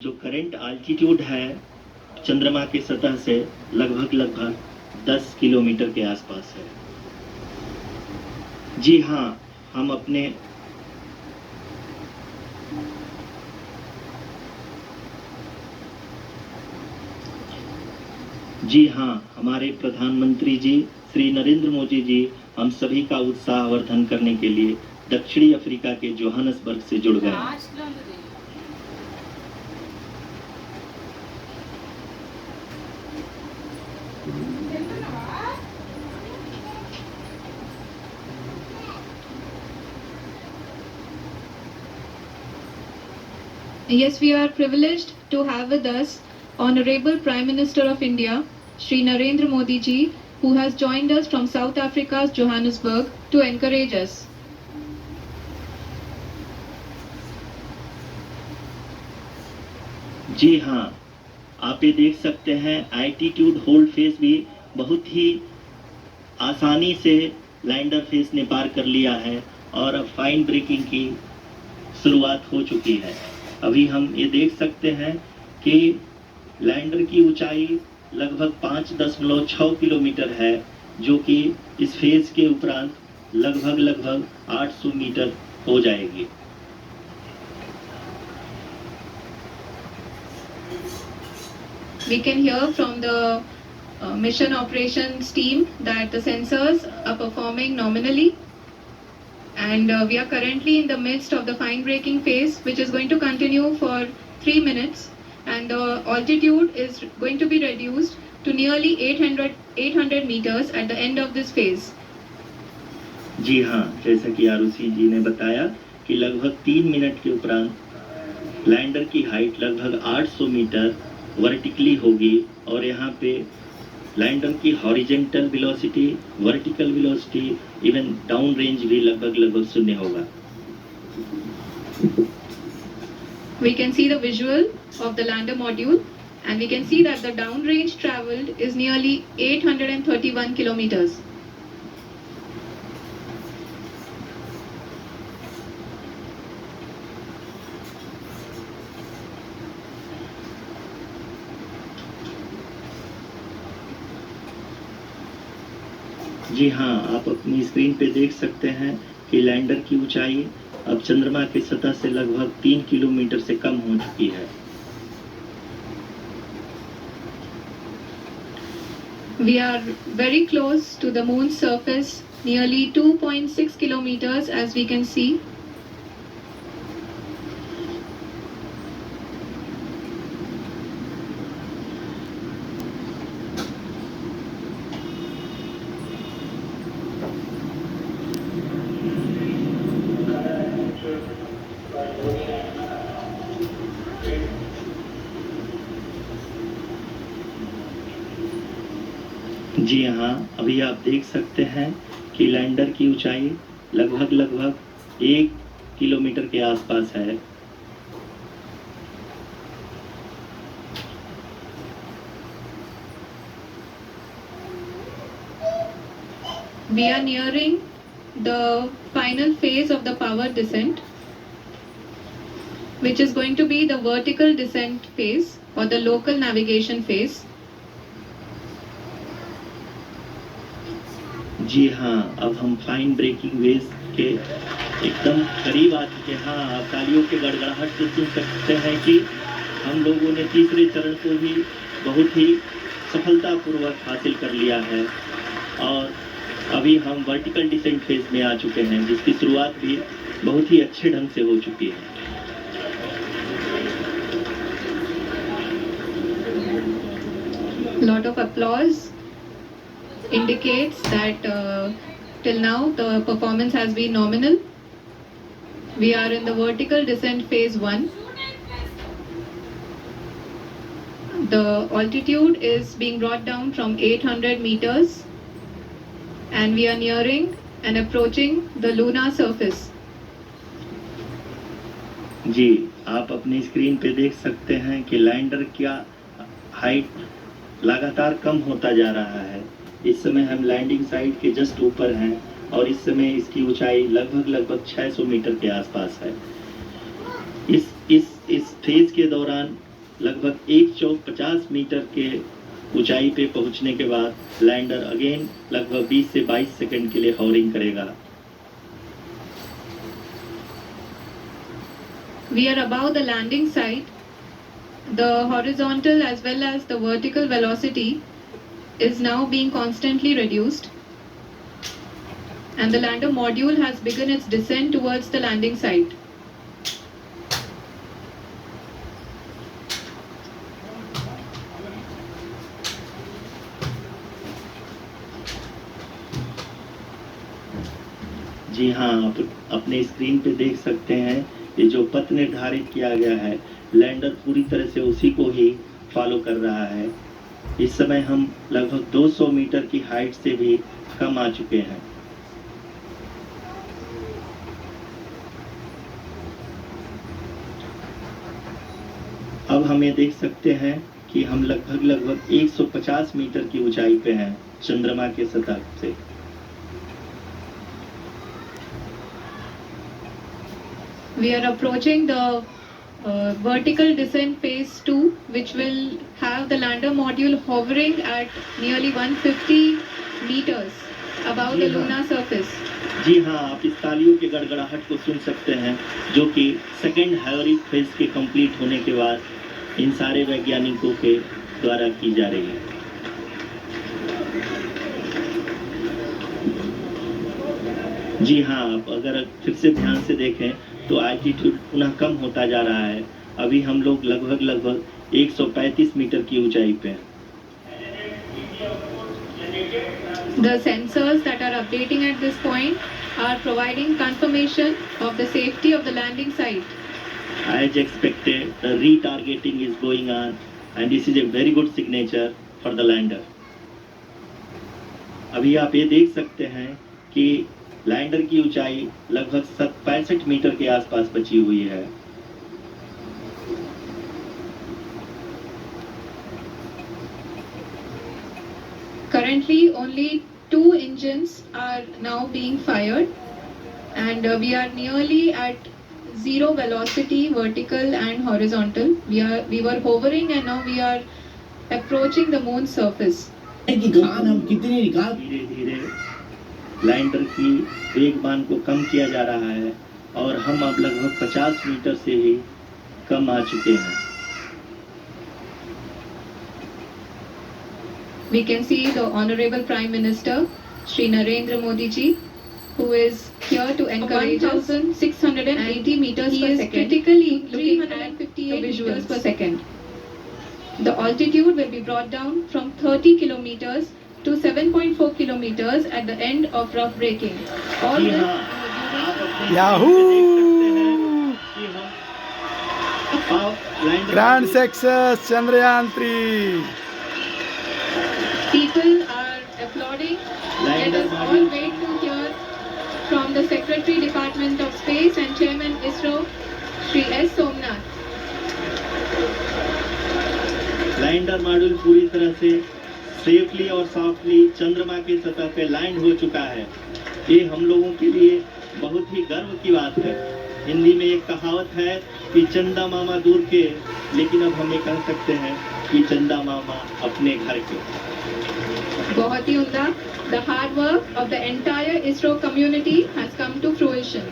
जो current altitude है चंद्रमा की सतह से लगभग 10 किलोमीटर के आसपास है। जी हाँ, हम अपने हमारे प्रधानमंत्री जी श्री नरेंद्र मोदी जी हम सभी का उत्साहवर्धन करने के लिए दक्षिणी अफ्रीका के जोहानसबर्ग से जुड़ गए हैं। Yes, we are privileged to have with us Honorable Prime Minister of India, Shri Narendra Modi ji, who has joined us from South Africa's Johannesburg to encourage us. जी हाँ, आप ये देख सकते हैं एल्टीट्यूड होल्ड फेज भी बहुत ही आसानी से लैंडर फेज ने पार कर लिया है और अब फाइन ब्रेकिंग की शुरुआत हो चुकी है। अभी हम ये देख सकते हैं कि लैंडर की ऊंचाई लगभग 5.6 किलोमीटर है, जो कि इस फेज के उपरांत लगभग 800 मीटर हो जाएगी। We can hear from the mission operations team that the sensors are performing nominally, and we are currently in the midst of the fine braking phase, which is going to continue for 3 minutes, and the altitude is going to be reduced to nearly 800 meters at the end of this phase. जी हाँ, जैसा कि आरुषि जी ने बताया कि लगभग 3 minute के उपरांत lander की हाइट लगभग 800 मीटर वर्टिकली होगी और यहाँ पे लैंडर की horizontal velocity, vertical velocity, even down range भी लगभग शून्य होगा। We can see the visual of the lander module, and we can see that the down range traveled is nearly 831 kilometers. जी हाँ, आप अपनी स्क्रीन पे देख सकते हैं कि लैंडर की ऊंचाई अब चंद्रमा की सतह से लगभग 3 किलोमीटर से कम हो चुकी है। We are very close to the moon's surface, nearly 2.6 kilometers, as we can see. जी हाँ, अभी आप देख सकते हैं कि लैंडर की ऊंचाई लगभग 1 किलोमीटर के आसपास है। We are nearing the final phase of the power descent, which is going to be the vertical descent phase or the local navigation phase. जी हाँ, अब हम फाइन ब्रेकिंग वेज के एकदम करीब आ चुके हैं। हाँ, आप तालियों के गड़गड़ाहट से सुन सकते हैं कि हम लोगों ने तीसरे चरण को भी बहुत ही सफलतापूर्वक हासिल कर लिया है और अभी हम वर्टिकल डिसेंट फेज में आ चुके हैं, जिसकी शुरुआत भी बहुत ही अच्छे ढंग से हो चुकी है। Lot of applause indicates that till now the performance has been nominal. We are in the vertical descent phase 1. The altitude is being brought down from 800 meters, and we are nearing and approaching the lunar surface. जी, आप अपनी screen पे देख सकते हैं कि lander का height लगातार कम होता जा रहा है। इस समय हम लैंडिंग साइट के जस्ट ऊपर हैं और इस समय इसकी ऊंचाई लगभग 600 मीटर के आसपास है। इस फेज के दौरान लगभग 150 मीटर के ऊंचाई पे पहुंचने के बाद लैंडर अगेन लगभग 20 से 22 सेकंड के लिए हॉवरिंग करेगा। We are above the landing site. The horizontal as well as the vertical velocity is now being constantly reduced. And the lander module has begun its descent towards the landing site. जी हाँ, आप अपने screen पे देख सकते हैं ये जो पथ निर्धारित किया गया है, लैंडर पूरी तरह से उसी को ही फॉलो कर रहा है। इस समय हम लगभग 200 मीटर की हाइट से भी कम आ चुके हैं। अब हम ये देख सकते हैं कि हम लगभग 150 मीटर की ऊंचाई पे हैं चंद्रमा के सतह से। We are approaching the vertical descent phase 2, which will have the lander module hovering at nearly 150 meters above the lunar surface. जी हाँ, आप इस तालियों के गड़गड़ाहट को सुन सकते हैं, जो कि सेकेंड हाइवरिक फेज के कंप्लीट होने के बाद इन सारे वैज्ञानिकों के द्वारा की जा रही है। जी हाँ, आप अगर फिर से ध्यान से देखें तो एल्टीट्यूड पुनः कम होता जा रहा है। अभी हम लोग लगभग 135 मीटर की ऊंचाई पे हैं। The sensors that are updating at this point are providing confirmation of the safety of the landing site. As expected, the retargeting is going on and this is a very good signature for the lander. अभी आप ये देख सकते हैं कि lander की ऊंचाई लगभग 65 मीटर के आसपास बची हुई है। Currently, only 2 engines are now being fired, and we are nearly at zero velocity, vertical and horizontal. We were hovering, and now we are approaching the moon's surface. हम कितनी निकाल धीरे धीरे लैंडर की वेगमान को कम किया जा रहा है और हम अब लगभग 50 मीटर से ही कम आ चुके हैं। We can see the Honorable Prime Minister, Shri Narendra Modi ji, who is here to encourage us. 1,680 meters per second. He is critically looking at 358 meters per second. The altitude will be brought down from 30 kilometers to 7.4 kilometers at the end of rough braking. All ji this हाँ, आप अपने Yahoo! कि हम अब lander grand success Chandrayaan 3। people are applauding. Let us all wait to hear from the Secretary Department of Space and Chairman ISRO, Shri S. Somnath. Lander module पूरी तरह से safely और सॉफ्टली चंद्रमा की सतह पे लैंड हो चुका है। ये हम लोगों के लिए बहुत ही गर्व की बात है। हिंदी में एक कहावत है कि चंदा मामा दूर के, लेकिन अब हम ये कह सकते हैं कि चंदा मामा अपने घर के। बहुत ही उम्दा। The hard work of the entire ISRO community has come to fruition.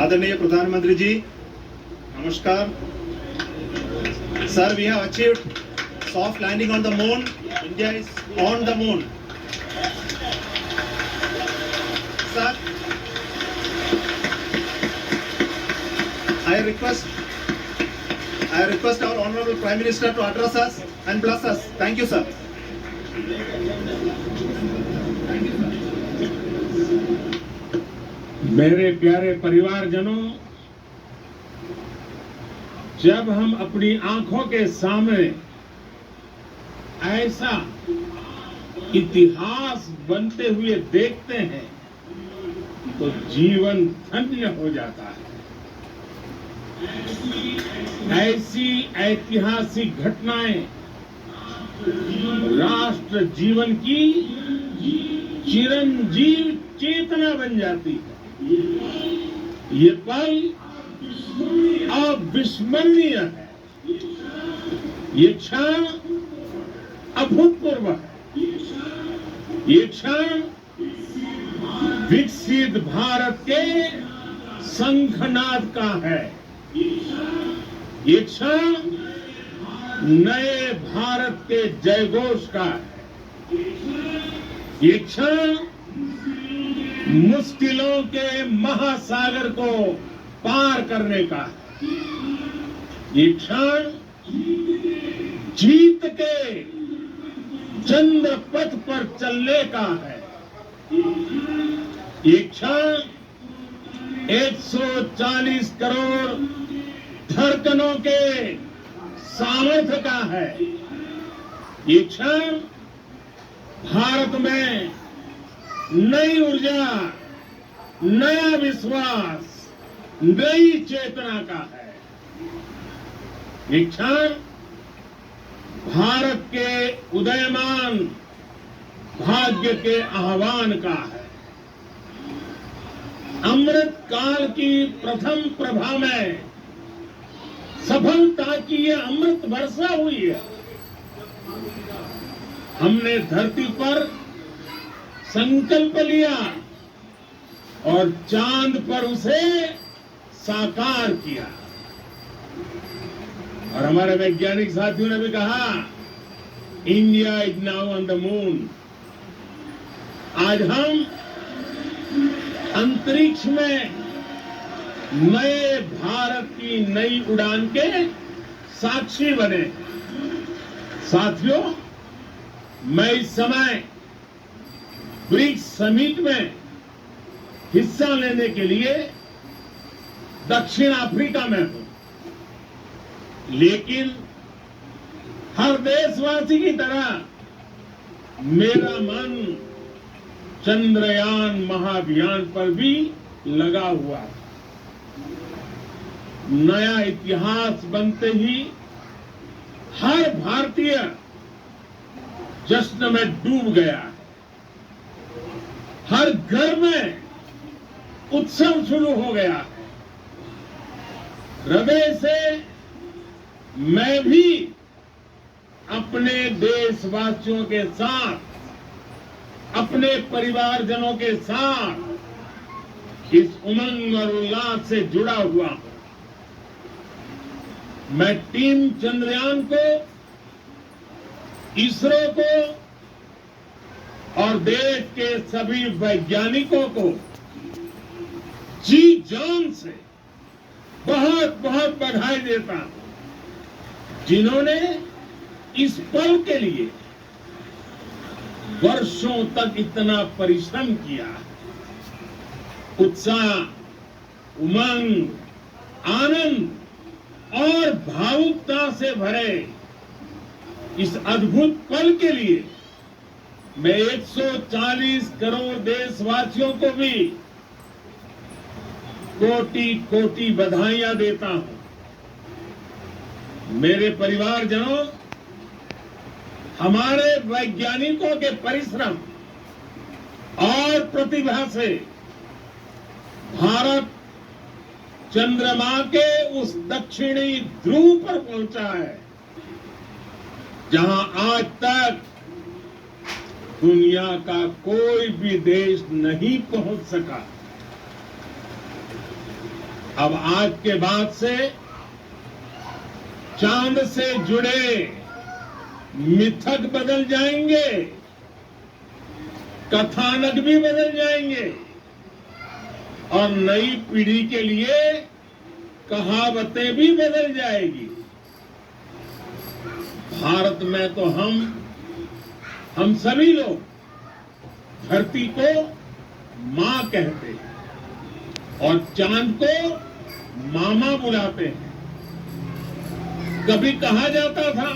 आदरणीय प्रधानमंत्री जी, नमस्कार। Sir, we have achieved soft landing on the moon. India is on the moon. Sir, I request our Honorable Prime Minister to address us and bless us. Thank you, sir. मेरे प्यारे परिवारजनों, जब हम अपनी आंखों के सामने ऐसा इतिहास बनते हुए देखते हैं तो जीवन धन्य हो जाता है। ऐसी ऐतिहासिक घटनाएं राष्ट्र जीवन की चिरंजीव चेतना बन जाती है। ये पल अविस्मरणीय है। ये क्षण अभूतपूर्व है। ये क्षण विकसित भारत के शंखनाद का है। ये क्षण नए भारत के जयघोष का है। ये क्षण मुश्किलों के महासागर को पार करने का है। ये क्षण जीत के चंद्र पथ पर चलने का है। ये क्षण 140 करोड़ धड़कनों के सामर्थ्य का है। ये क्षण भारत में नई ऊर्जा, नया विश्वास, नई चेतना का है। ये क्षण भारत के उदयमान भाग्य के आह्वान का है। अमृत काल की प्रथम प्रभा में सफलता की ये अमृत वर्षा हुई है। हमने धरती पर संकल्प लिया और चांद पर उसे साकार किया। और हमारे वैज्ञानिक साथियों ने भी कहा, India is now on the moon. आज हम अंतरिक्ष में नए भारत की नई उड़ान के साक्षी बने। साथियों, मैं इस समय ब्रिक्स समिट में हिस्सा लेने के लिए दक्षिण अफ्रीका में हूं, लेकिन हर देशवासी की तरह मेरा मन चंद्रयान महाअभियान पर भी लगा हुआ है। नया इतिहास बनते ही हर भारतीय जश्न में डूब गया है। हर घर में उत्सव शुरू हो गया है। हृदय से मैं भी अपने देशवासियों के साथ, अपने परिवारजनों के साथ इस उमंग और उल्लास से जुड़ा हुआ हूं। मैं टीम चंद्रयान को, इसरो को और देश के सभी वैज्ञानिकों को जी जान से बहुत बहुत बधाई देता हूं, जिन्होंने इस पल के लिए वर्षों तक इतना परिश्रम किया। उत्साह, उमंग, आनंद और भावुकता से भरे इस अद्भुत पल के लिए मैं 140 करोड़ देशवासियों को भी कोटि कोटि बधाइयां देता हूं। मेरे परिवारजनों, हमारे वैज्ञानिकों के परिश्रम और प्रतिभा से भारत चंद्रमा के उस दक्षिणी ध्रुव पर पहुंचा है, जहां आज तक दुनिया का कोई भी देश नहीं पहुंच सका। अब आज के बाद से चांद से जुड़े मिथक बदल जाएंगे, कथानक भी बदल जाएंगे और नई पीढ़ी के लिए कहावतें भी बदल जाएगी। भारत में तो हम सभी लोग धरती को मां कहते हैं और चांद को मामा बुलाते हैं। कभी कहा जाता था,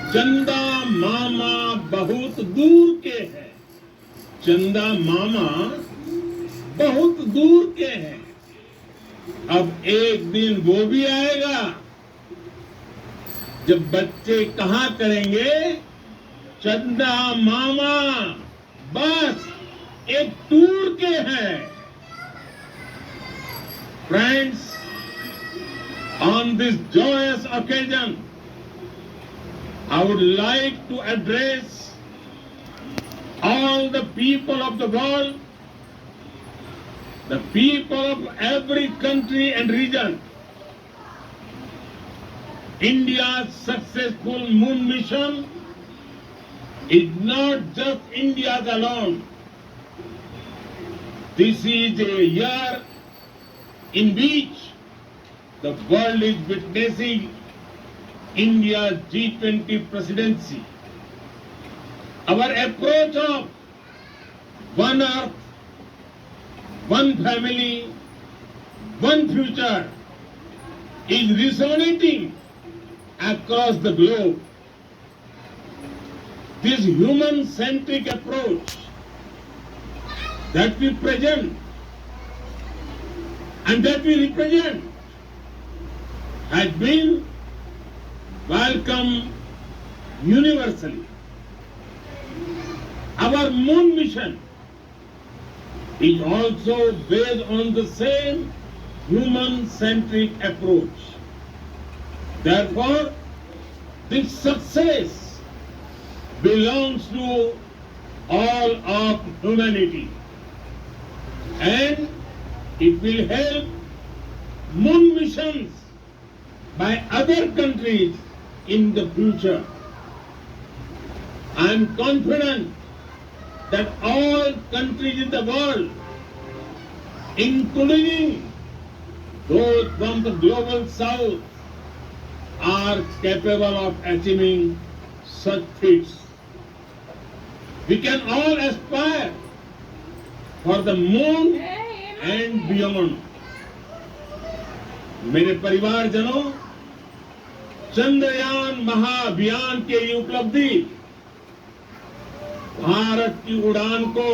चंदा मामा बहुत दूर के हैं। चंदा मामा बहुत दूर के हैं, अब एक दिन वो भी आएगा जब बच्चे कहा करेंगे, चंदा मामा बस एक टूर के हैं। Friends, on this joyous occasion, I would like to address all the people of the world, the people of every country and region. India's successful moon mission is not just India's alone. This is a year in which the world is witnessing India's G20 presidency. Our approach of one earth, one family, one future is resonating across the globe. This human-centric approach that we present and that we represent has been welcomed universally. Our moon mission is also based on the same human-centric approach. Therefore, this success belongs to all of humanity, and it will help moon missions by other countries in the future. I am confident that all countries in the world, including those from the global south, are capable of achieving such feats. We can all aspire for the moon and beyond. मेरे परिवारजनों, चंद्रयान महाअभियान की ये उपलब्धि भारत की उड़ान को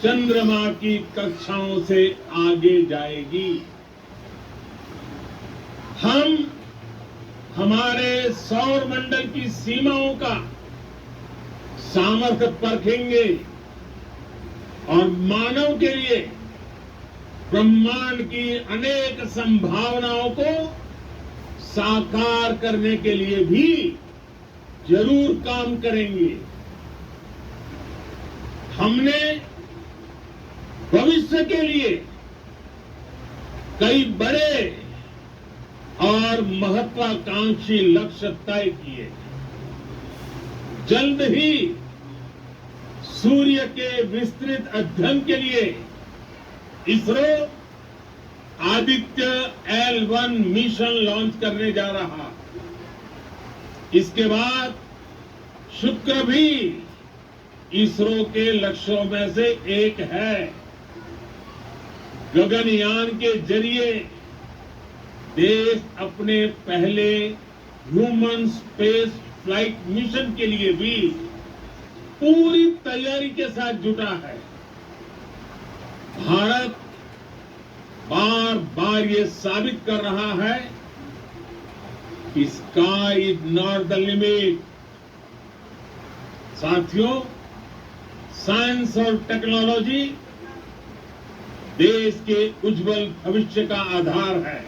चंद्रमा की कक्षाओं से आगे जाएगी। हम हमारे सौर मंडल की सीमाओं का सामर्थ्य परखेंगे और मानव के लिए ब्रह्मांड की अनेक संभावनाओं को साकार करने के लिए भी जरूर काम करेंगे। हमने भविष्य के लिए कई बड़े और महत्वाकांक्षी लक्ष्य तय किए। जल्द ही सूर्य के विस्तृत अध्ययन के लिए ISRO Aditya L1 mission launch करने जा रहा। इसके बाद शुक्र भी इसरो के लक्ष्यों में से एक है। गगनयान के जरिए देश अपने पहले ह्यूमन स्पेस फ्लाइट मिशन के लिए भी पूरी तैयारी के साथ जुटा है। भारत बार बार ये साबित कर रहा है कि sky is not the limit. साथियों, साइंस और टेक्नोलॉजी देश के उज्जवल भविष्य का आधार है।